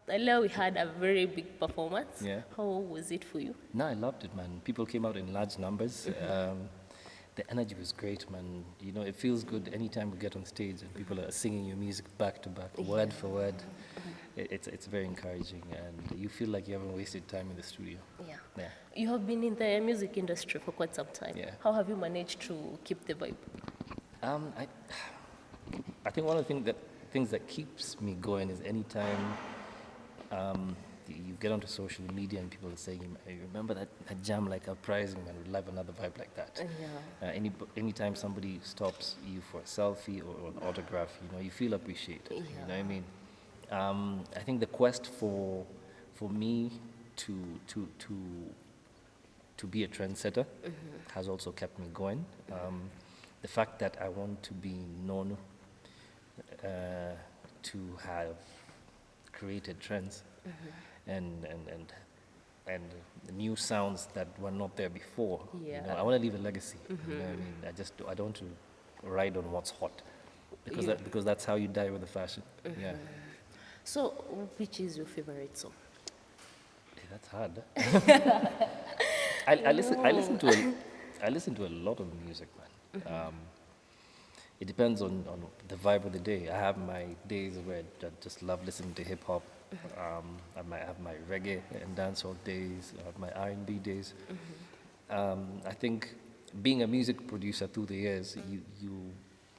Earlier we had a very big performance. Yeah. How was it for you? No, I loved it, man. People came out in large numbers. The energy was great, man. You know, it feels good anytime we get on stage and people are singing your music back to back, word for word. It's very encouraging, and you feel like you haven't wasted time in the studio. Yeah. Yeah. You have been in the music industry for quite some time. Yeah. How have you managed to keep the vibe? I think one of the things that keeps me going is anytime you get onto social media and people are saying, "You remember that jam like Uprising, man, we'd love another vibe like that." Yeah. Anytime somebody stops you for a selfie or an autograph, you know, you feel appreciated. Yeah. You know what I mean? I think the quest for me to be a trendsetter has also kept me going. The fact that I want to be known to have created trends and new sounds that were not there before. Yeah. You know, I want to leave a legacy. You know what I mean? I don't want to ride on what's hot because because that's how you die with the fashion. Yeah. So, which is your favorite song? Hey, that's hard. I listen to a lot of music, man. It depends on the vibe of the day. I have my days where I just love listening to hip hop. I have my reggae and dancehall days. I have my R&B days. I think being a music producer through the years, you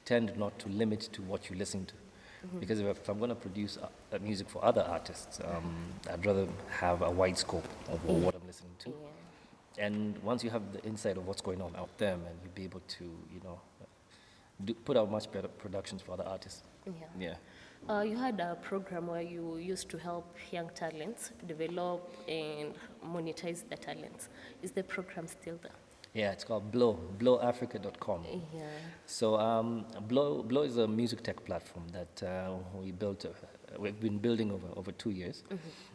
tend not to limit to what you listen to. Because if I'm going to produce music for other artists, I'd rather have a wide scope of what I'm listening to. Yeah. And once you have the insight of what's going on out there, man, you'll be able to, you know, put out much better productions for other artists. Yeah. Yeah. You had a program where you used to help young talents develop and monetize their talents. Is the program still there? Yeah, it's called Blow, blowafrica.com. Yeah. So Blow is a music tech platform that we've been building over 2 years.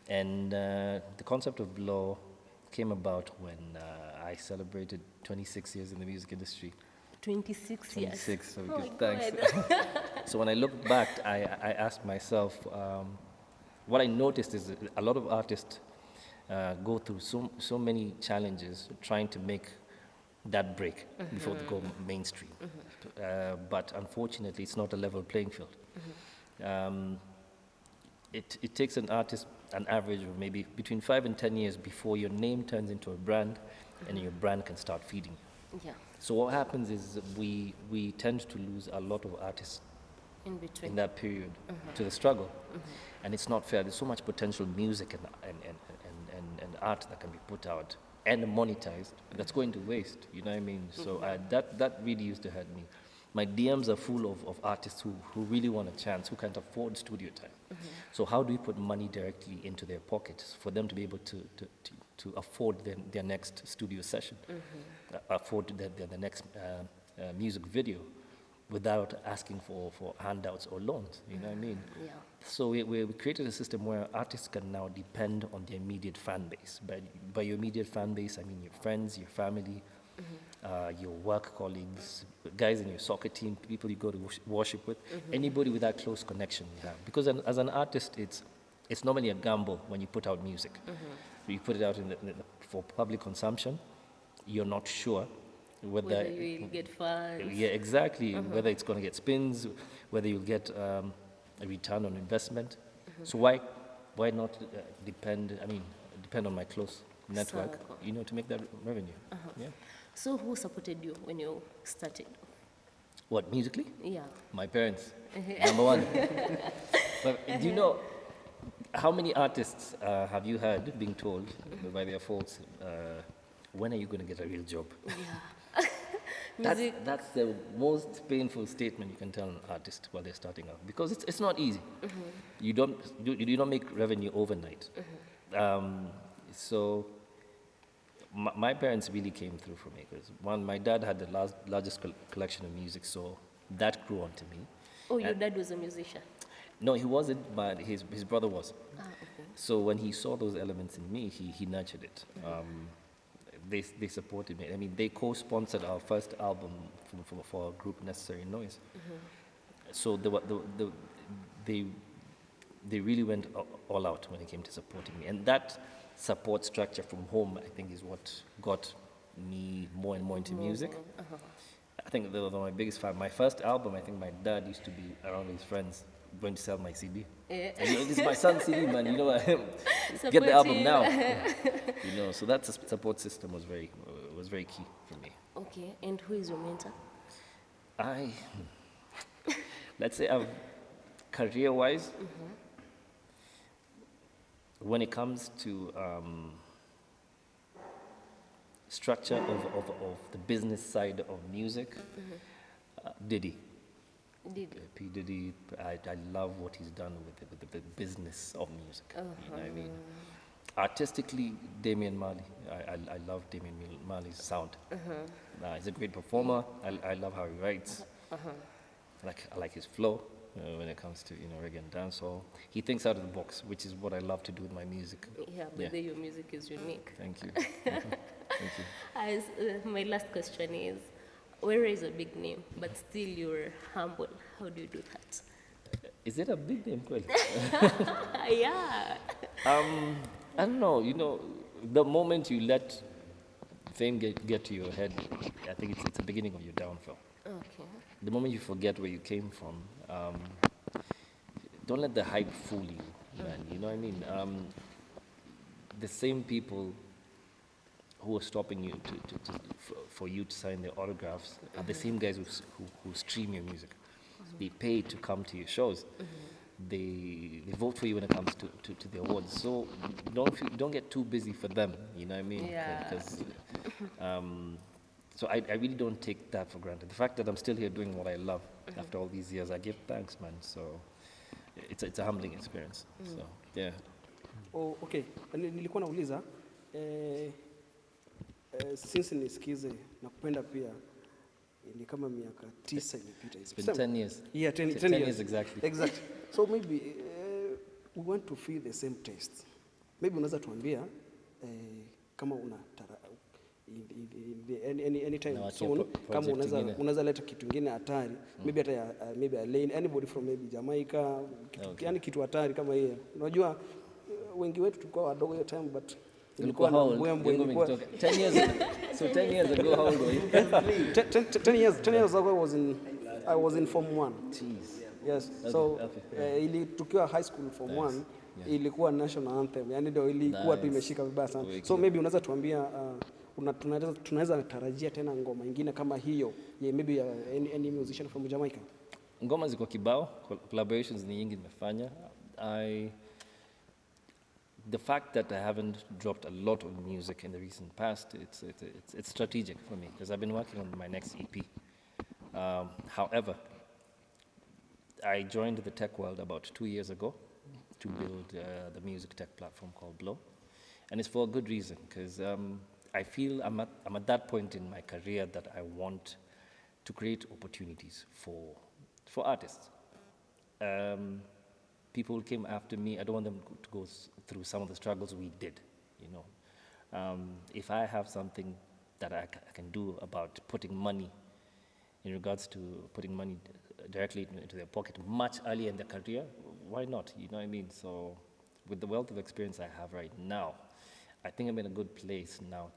And the concept of Blow came about when I celebrated 26 years in the music industry. 26 years. 26, so Oh my thanks. God. So when I look back, I asked myself, what I noticed is that a lot of artists go through so many challenges trying to make that break before they go mainstream. But unfortunately, it's not a level playing field. It takes an artist an average of maybe between 5 and 10 years before your name turns into a brand and your brand can start feeding you. Yeah. So what happens is we tend to lose a lot of artists In between. in that period to the struggle. And it's not fair. There's so much potential music and art that can be put out and monetized that's going to waste. You know what I mean? So that really used to hurt me. My DMs are full of artists who really want a chance, who can't afford studio time. So how do we put money directly into their pockets for them to be able to afford their next studio session, afford their next music video, without asking for handouts or loans, you know what I mean? Yeah. So we created a system where artists can now depend on their immediate fan base. By your immediate fan base, I mean your friends, your family, your work colleagues, guys in your soccer team, people you go to worship with, anybody with that close connection you have. Because as an artist, it's normally a gamble when you put out music. You put it out for public consumption, you're not sure whether you will get funds. Yeah, exactly. Whether it's going to get spins, whether you'll get a return on investment. So why not depend on my close network, Circle. To make that revenue. Yeah. So who supported you when you started? What, musically? Yeah. My parents, number one. But do you know how many artists have you heard being told by their folks, when are you going to get a real job? Yeah. That's the most painful statement you can tell an artist while they're starting out, because it's not easy. You don't make revenue overnight. So my parents really came through for me, because my dad had the largest collection of music, so that grew onto me. Oh, your dad was a musician? No, he wasn't, but his brother was. Okay. So when he saw those elements in me, he nurtured it. They supported me. I mean, they co-sponsored our first album for a group, Necessary Noise. So they really went all out when it came to supporting me. And that support structure from home, I think, is what got me more and more into music. I think they were my biggest fan. My first album, I think my dad used to be around his friends going to sell my CD. Yeah. And, this is my son's CD, man. Get the album now. So that support system was very key for me. Okay, and who is your mentor? Let's say career-wise, when it comes to structure of the business side of music, Diddy. P. Diddy, I love what he's done with the business of music. You know what I mean? Artistically, Damian Marley. I love Damian Marley's sound. He's a great performer. I love how he writes. I like his flow when it comes to reggae and dancehall. He thinks out of the box, which is what I love to do with my music. Yeah, but your music is unique. Thank you. Thank you. My last question is, Wyre is a big name, but still you're humble. How do you do that? Is it a big name, Kweli? Yeah. I don't know. The moment you let fame get to your head, I think it's the beginning of your downfall. Okay. The moment you forget where you came from, don't let the hype fool you, man. You know what I mean? The same people who are stopping you for you to sign their autographs are the same guys who stream your music. They pay to come to your shows. They vote for you when it comes to the awards. So don't get too busy for them. You know what I mean? Yeah. Because so I really don't take that for granted. The fact that I'm still here doing what I love after all these years, I give thanks, man. So it's a humbling experience. So yeah. Oh, okay. Nilikuwa nauliza since nisikize na kupenda pia ni kama miaka 9 imepita. It's been 10 years. Yeah, 10 years exactly. Exactly. So maybe we want to feel the same taste. Maybe unaweza tuambia kama una anytime soon kama unaweza leta kitu kingine hatari, maybe hata maybe Alain, anybody from maybe Jamaica, yani kitu hatari kama hiyo. Unajua wengi wetu tulikuwa wadogo hiyo time, but ilikuwa na mbwembwe. 10 years ago. So 10 years ago, how old were you? 10 years ago I was in Form 1. Jeez. Yes. So ili tukiwa high school Form 1 ilikuwa national anthem. Yani ndio ilikuwa tu imeshika vibaya sana. So maybe unaweza tuambia tunaweza tarajia tena ngoma nyingine kama hiyo, maybe any musician from Jamaica? Ngoma ziko kibao, collaborations ni nyingi nimefanya. The fact that I haven't dropped a lot of music in the recent past, it's strategic for me because I've been working on my next EP. However, I joined the tech world about 2 years ago to build the music tech platform called Blow, and it's for a good reason because I feel I'm at that point in my career that I want to create opportunities for artists. People came after me. I don't want them to go through some of the struggles we did, If I have something that I can do about putting money, in regards to putting money directly into their pocket much earlier in their career, why not? You know what I mean? So with the wealth of experience I have right now, I think I'm in a good place now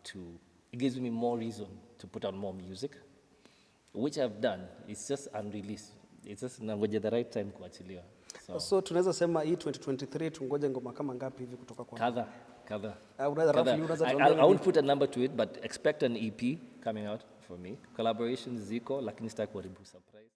it gives me more reason to put out more music, which I've done. It's just unreleased. It's just nangoja the right time kuachiliwa. So tunaweza sema hii 2023 tungoje ngoma kama ngapi hivi kutoka kwa kadha. I won't put a number to it, but expect an EP coming out for me. Collaborations ziko, lakini sitaki kuharibu surprise.